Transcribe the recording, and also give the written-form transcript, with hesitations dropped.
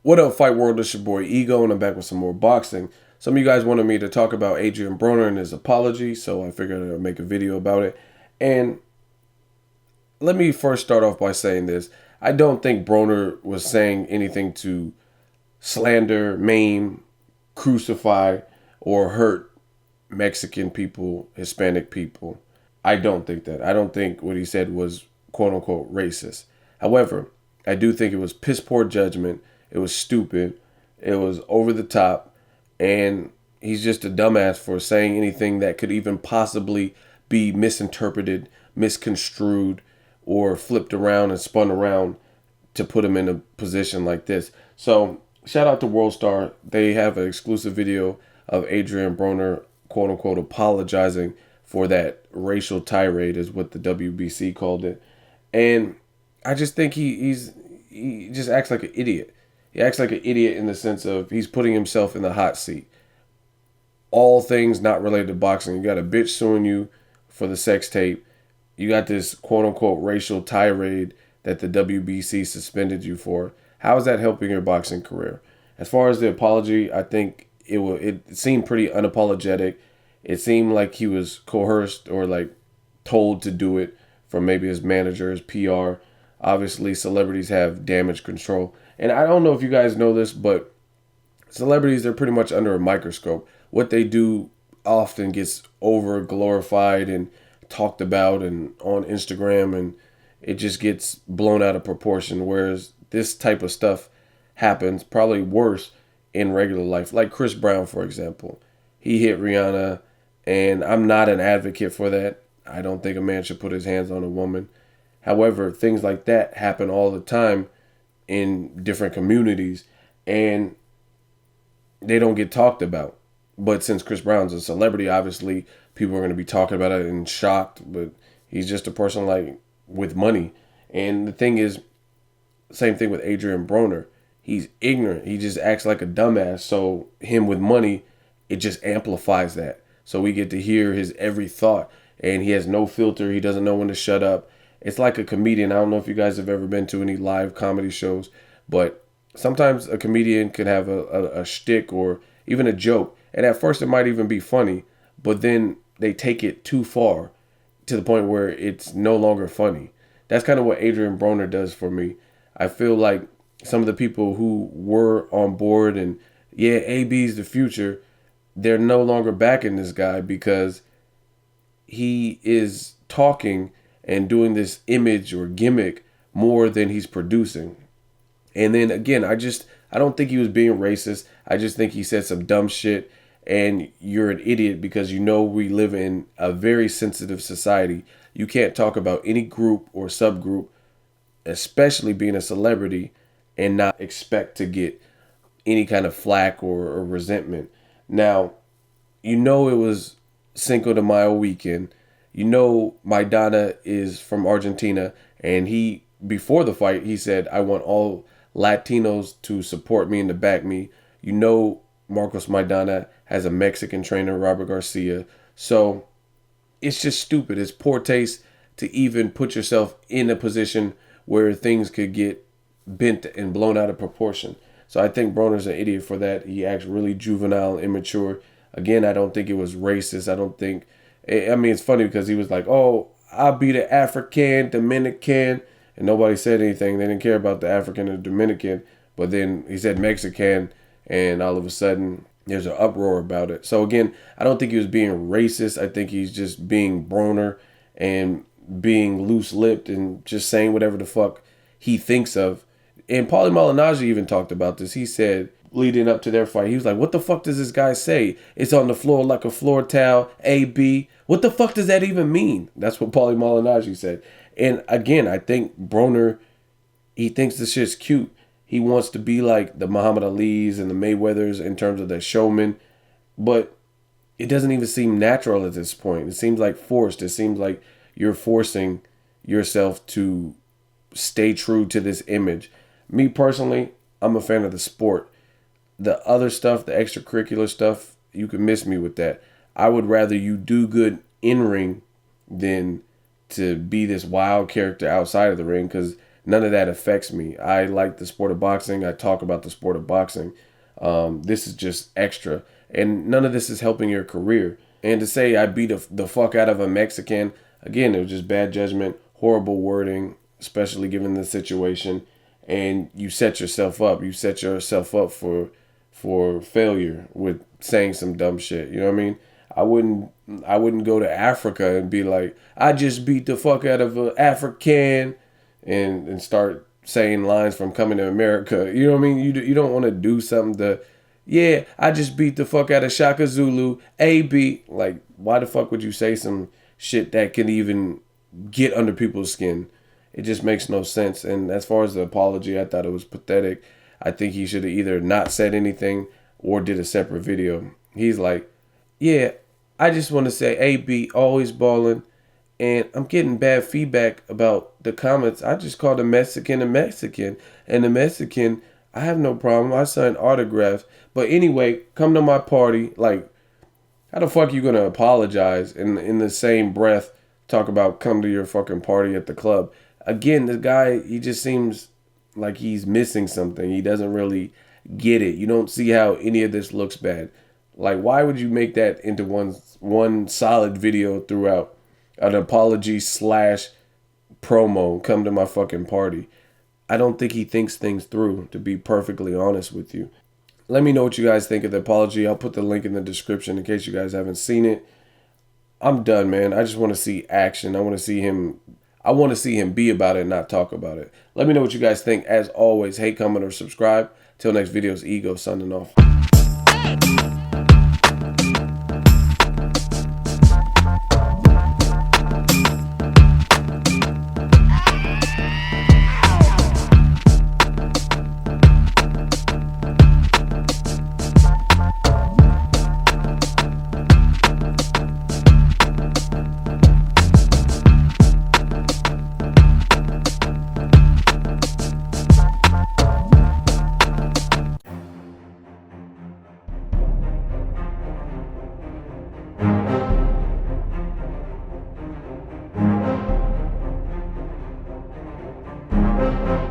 What up, Fight World? It's your boy Ego, and I'm back with some more boxing. Some of you guys wanted me to talk about Adrien Broner and his apology, so I figured I'd make a video about it. And let me first start off by saying this. I don't think Broner was saying anything to slander, maim, crucify, or hurt Mexican people, Hispanic people. I don't think that. I don't think what he said was quote unquote racist. However, I do think it was piss poor judgment. It was stupid. It was over the top. And he's just a dumbass for saying anything that could even possibly be misinterpreted, misconstrued, or flipped around and spun around to put him in a position like this. So shout out to World Star. They have an exclusive video of Adrien Broner, quote unquote, apologizing for that racial tirade, is what the WBC called it. And I just think he just acts like an idiot. He acts like an idiot in the sense of he's putting himself in the hot seat. All things not related to boxing. You got a bitch suing you for the sex tape. You got this quote unquote racial tirade that the WBC suspended you for. How is that helping your boxing career? As far as the apology, I think it seemed pretty unapologetic. It seemed like he was coerced or like told to do it from maybe his manager, his PR. Obviously, celebrities have damage control. And I don't know if you guys know this, but celebrities, they're pretty much under a microscope. What they do often gets over glorified and talked about and on Instagram, and it just gets blown out of proportion. Whereas this type of stuff happens probably worse in regular life. Like Chris Brown, for example. He hit Rihanna, and I'm not an advocate for that. I don't think a man should put his hands on a woman. However, things like that happen all the time in different communities, and they don't get talked about. But since Chris Brown's a celebrity, obviously people are going to be talking about it and shocked. But he's just a person like with money. And the thing is, same thing with Adrien Broner. He's ignorant. He just acts like a dumbass. So him with money, it just amplifies that. So we get to hear his every thought, and he has no filter. He doesn't know when to shut up. It's like a comedian. I don't know if you guys have ever been to any live comedy shows, but sometimes a comedian could have a shtick or even a joke. And at first it might even be funny, but then they take it too far to the point where it's no longer funny. That's kind of what Adrien Broner does for me. I feel like some of the people who were on board and, yeah, AB's the future, they're no longer backing this guy because he is talking and doing this image or gimmick more than he's producing. And then again, I don't think he was being racist. I just think he said some dumb shit, and you're an idiot because you know we live in a very sensitive society. You can't talk about any group or subgroup, especially being a celebrity, and not expect to get any kind of flack or resentment. Now, you know it was Cinco de Mayo weekend. You know Maidana is from Argentina, and he, before the fight, he said, I want all Latinos to support me and to back me. You know Marcos Maidana has a Mexican trainer, Robert Garcia. So it's just stupid. It's poor taste to even put yourself in a position where things could get bent and blown out of proportion. So I think Broner's an idiot for that. He acts really juvenile, immature. Again, I don't think it was racist. I don't think... I mean, it's funny because he was like, oh, I'll be the African, Dominican, and nobody said anything. They didn't care about the African or Dominican. But then he said Mexican, and all of a sudden there's an uproar about it. So again, I don't think he was being racist. I think he's just being Broner and being loose-lipped and just saying whatever the fuck he thinks of. And Paulie Malignaggi even talked about this. He said, leading up to their fight, he was like, what the fuck does this guy say? It's on the floor like a floor towel, AB. What the fuck does that even mean? That's what Paulie Malignaggi said. And again, I think Broner, he thinks this shit's cute. He wants to be like the Muhammad Ali's and the Mayweathers in terms of the showman. But it doesn't even seem natural at this point. It seems like forced. It seems like you're forcing yourself to stay true to this image. Me personally, I'm a fan of the sport. The other stuff, the extracurricular stuff, you can miss me with that. I would rather you do good in ring than to be this wild character outside of the ring, because none of that affects me. I like the sport of boxing. I talk about the sport of boxing. This is just extra. And none of this is helping your career. And to say I beat the fuck out of a Mexican, again, it was just bad judgment, horrible wording, especially given the situation. And you set yourself up. You set yourself up for failure with saying some dumb shit. You know what I mean? I wouldn't go to Africa and be like, I just beat the fuck out of an African and start saying lines from Coming to America. You know what I mean? You don't want to do something to, yeah, I just beat the fuck out of Shaka Zulu, AB. Like, why the fuck would you say some shit that can even get under people's skin? It just makes no sense. And as far as the apology, I thought it was pathetic. I think he should have either not said anything or did a separate video. He's like, yeah, I just want to say AB always balling, and I'm getting bad feedback about the comments. I just called a Mexican, and the Mexican, I have no problem. I signed autographs. But anyway, come to my party. Like, how the fuck you gonna apologize and in the same breath talk about come to your fucking party at the club? Again, the guy, he just seems like he's missing something. He doesn't really get it. You don't see how any of this looks bad. Like, why would you make that into one solid video throughout? An apology slash promo, come to my fucking party. I don't think he thinks things through, to be perfectly honest with you. Let me know what you guys think of the apology. I'll put the link in the description in case you guys haven't seen it. I'm done, man. I just want to see action. I want to see him be about it, not talk about it. Let me know what you guys think. As always, hate, comment, or subscribe. Till next video, it's Ego signing off.